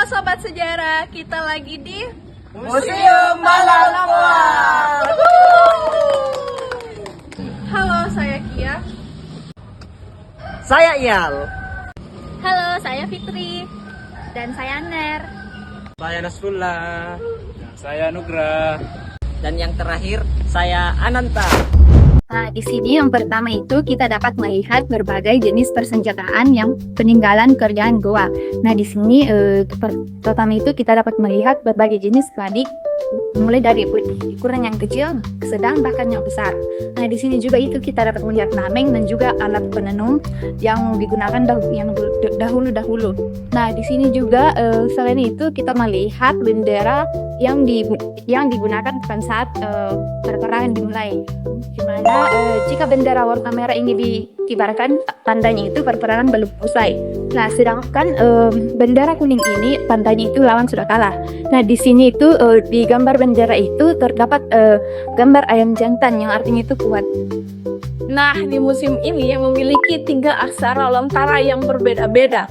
Sobat Sejarah, kita lagi di Museum Malangkoa. Halo, saya Kia. Saya Iyal. Halo, saya Fitri. Dan saya Ner. Saya Nasrullah. Saya Nugra. Dan yang terakhir, saya Ananta. Nah, di sini yang pertama itu kita dapat melihat berbagai jenis persenjataan yang peninggalan kerajaan Goa. Nah, di sini pertama itu kita dapat melihat berbagai jenis keramik, mulai dari ukuran yang kecil, sedang, bahkan yang besar. Nah, di sini juga itu kita dapat melihat nameng dan juga alat penenun yang digunakan dahulu-dahulu. Nah, di sini juga selain itu kita melihat bendera yang digunakan pada saat perperangan dimulai. Dimana jika bendera warna merah ini dikibarkan, tandanya itu perperangan belum usai. Nah, sedangkan bendera kuning ini tandanya itu lawan sudah kalah. Nah, di sini itu di gambar bendera itu terdapat gambar ayam jantan yang artinya itu kuat. Nah, di museum ini memiliki 3 aksara lontara yang berbeda-beda.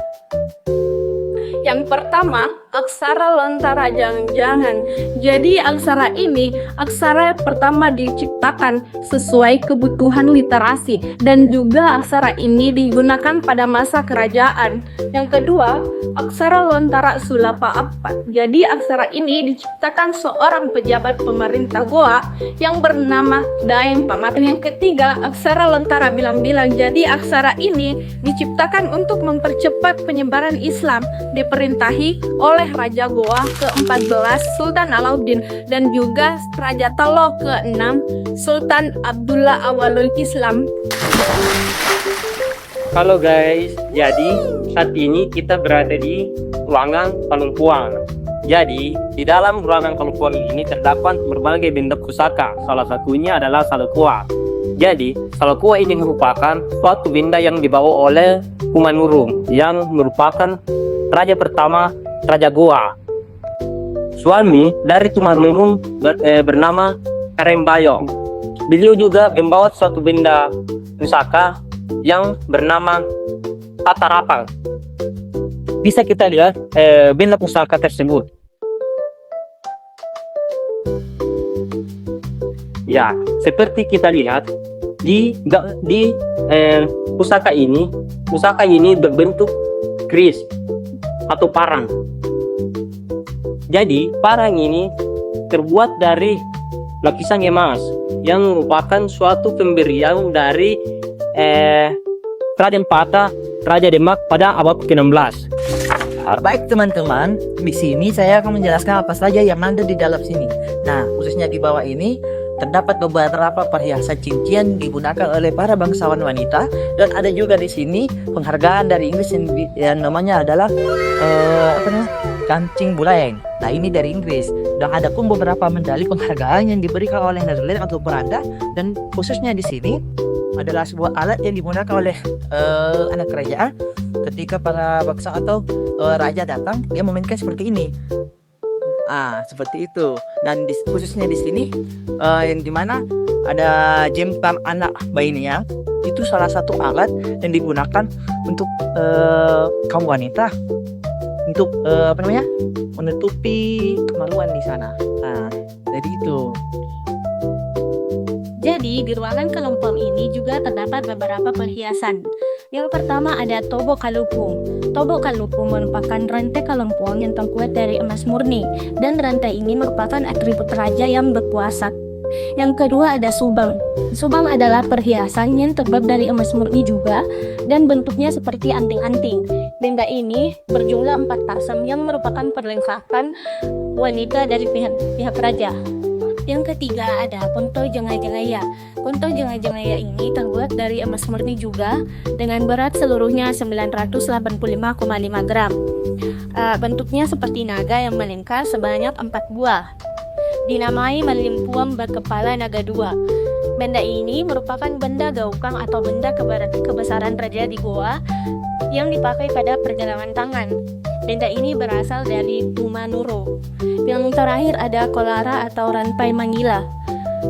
Yang pertama, aksara lontara jangan-jangan. Jadi aksara ini, aksara pertama diciptakan sesuai kebutuhan literasi, dan juga aksara ini digunakan pada masa kerajaan. Yang kedua, aksara lontara sulapa apat. Jadi aksara ini diciptakan seorang pejabat pemerintah Goa yang bernama Daeng Pamat. Yang ketiga, aksara lontara bilang-bilang. Jadi aksara ini diciptakan untuk mempercepat penyebaran Islam, diperintahi oleh Raja Goa ke-14 Sultan Alauddin dan juga Raja Talo ke-6 Sultan Abdullah Awalul Islam. Halo guys, jadi saat ini kita berada di ruangan Palungkuang. Jadi di dalam ruangan Palungkuang ini terdapat berbagai benda pusaka. Salah satunya adalah salakua. Jadi salakua ini merupakan suatu benda yang dibawa oleh Kumanurung yang merupakan raja pertama Raja Goa. Suami dari Kumanurung bernama Karembayong. Beliau juga membawa suatu benda pusaka yang bernama Tatarapang. Bisa kita lihat benda pusaka tersebut. Ya, seperti kita lihat di pusaka ini berbentuk keris atau parang. Jadi parang ini terbuat dari lapisan emas yang merupakan suatu pemberian dari Raden Pata, Raja Demak pada abad ke-16. Baik teman-teman, di sini saya akan menjelaskan apa saja yang ada di dalam sini. Nah, khususnya di bawah ini terdapat beberapa perhiasan cincin digunakan oleh para bangsawan wanita, dan ada juga di sini penghargaan dari Inggris yang namanya adalah kancing buleng. Nah, ini dari Inggris. Dan ada pun beberapa medali penghargaan yang diberikan oleh Netherlands atau Belanda, dan khususnya di sini adalah sebuah alat yang digunakan oleh anak kerajaan ketika para bangsa atau raja datang, dia memainkan seperti ini. Seperti itu. Dan khususnya di sini yang dimana ada jempam anak bayinya, itu salah satu alat yang digunakan untuk kaum wanita untuk menutupi kemaluan di sana. Jadi itu. Jadi, di ruangan kelompok ini juga terdapat beberapa perhiasan. Yang pertama ada Tobo Kalupung. Tobo Kalupung merupakan rantai kalungpung yang terbuat dari emas murni, dan rantai ini merupakan atribut raja yang berkuasa. Yang kedua ada Subang. Subang adalah perhiasan yang terbuat dari emas murni juga, dan bentuknya seperti anting-anting. Benda ini berjumlah 4 tasam yang merupakan perlengkapan wanita dari pihak raja. Yang ketiga ada Ponto Jengajengaya. Ponto Jengajengaya ini terbuat dari emas murni juga, dengan berat seluruhnya 985,5 gram. Bentuknya seperti naga yang melingkar sebanyak 4 buah. Dinamai Malimpuam berkepala naga 2. Benda ini merupakan benda gaukang atau benda kebesaran raja di Goa yang dipakai pada pergelangan tangan. Benda ini berasal dari Tumanuro. Yang terakhir ada Kolara atau rantai Manila.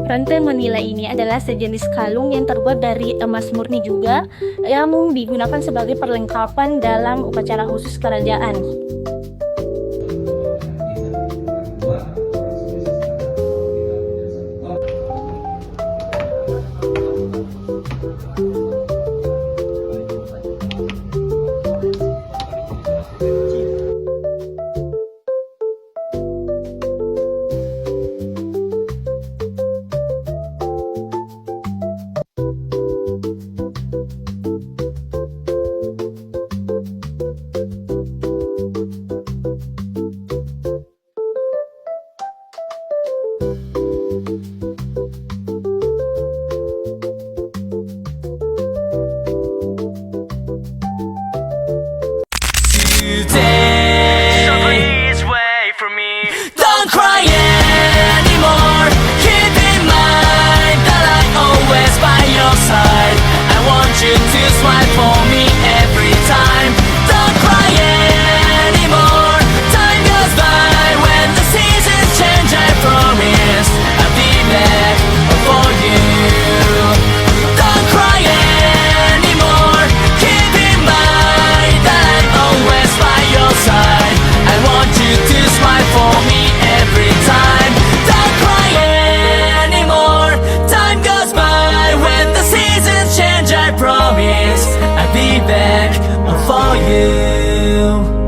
Rantai Manila ini adalah sejenis kalung yang terbuat dari emas murni juga, yang digunakan sebagai perlengkapan dalam upacara khusus kerajaan. back for you.